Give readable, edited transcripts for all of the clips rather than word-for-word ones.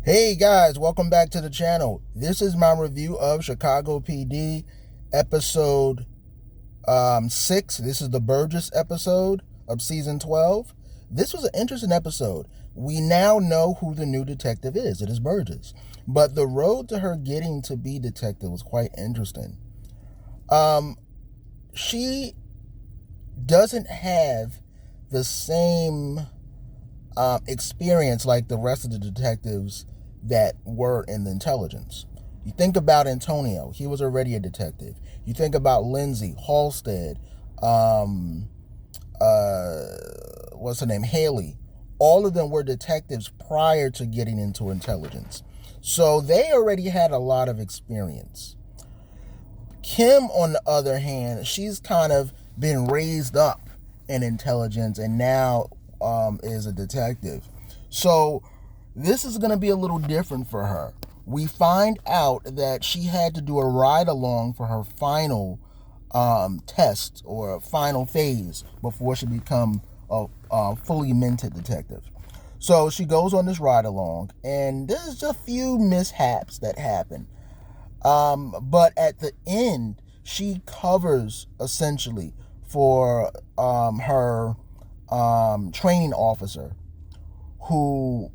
Hey guys, welcome back to the channel. This is my review of Chicago PD episode 6. This is the Burgess episode of season 12. This was an interesting episode. We now know who the new detective is. It is Burgess. But the road to her getting to be detective was quite interesting. She doesn't have the same experience like the rest of the detectives that were in the intelligence. You think about Antonio, he was already a detective. You think about Lindsay, Halstead, what's her name, Haley. All of them were detectives prior to getting into intelligence. So they already had a lot of experience. Kim, on the other hand, she's kind of been raised up in intelligence and now is a detective. So this is going to be a little different for her. We find out that she had to do a ride along for her final test or final phase before she become a fully minted detective. So she goes on this ride along, and there's a few mishaps that happen. But at the end, she covers essentially for her training officer, who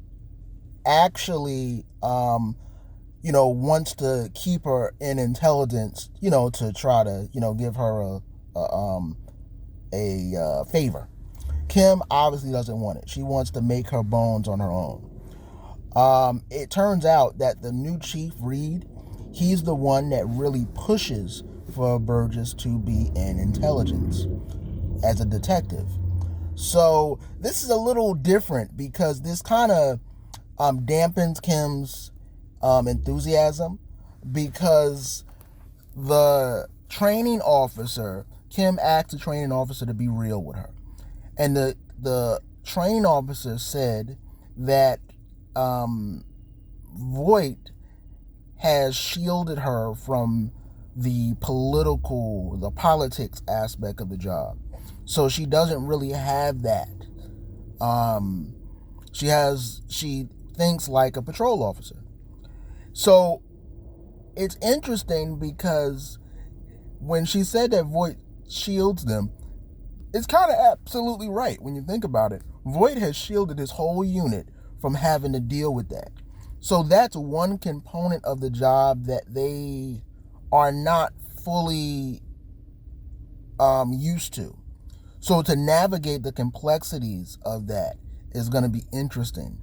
actually wants to keep her in intelligence, to try to give her a favor. Kim obviously doesn't want it. She wants to make her bones on her own. It turns out that the new chief, Reed, he's the one that really pushes for Burgess to be in intelligence as a detective. So this is a little different because this kind of dampens Kim's enthusiasm, because the training officer, Kim asked the training officer to be real with her. And the training officer said that Voight has shielded her from the politics aspect of the job. So she doesn't really have that. She thinks like a patrol officer. So it's interesting because when she said that Voight shields them, it's kind of absolutely right when you think about it. Voight has shielded his whole unit from having to deal with that. So that's one component of the job that they are not fully used to. So to navigate the complexities of that is going to be interesting.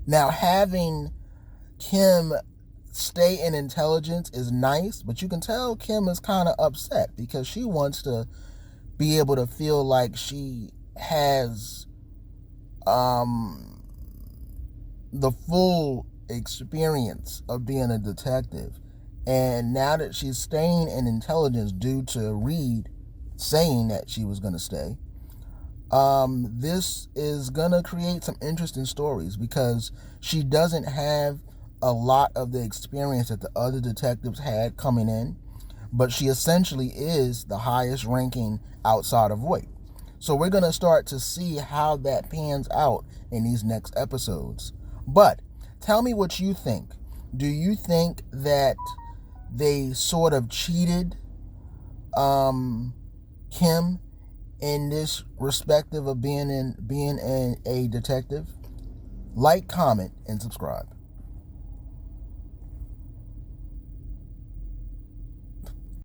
Now, having Kim stay in intelligence is nice, but you can tell Kim is kind of upset because she wants to be able to feel like she has the full experience of being a detective. And now that she's staying in intelligence due to Reed saying that she was going to stay, this is going to create some interesting stories because she doesn't have a lot of the experience that the other detectives had coming in, but she essentially is the highest ranking outside of Voight. So we're going to start to see how that pans out in these next episodes. But tell me what you think. Do you think that they sort of cheated Kim in this respective of being a detective? Like, comment, and subscribe.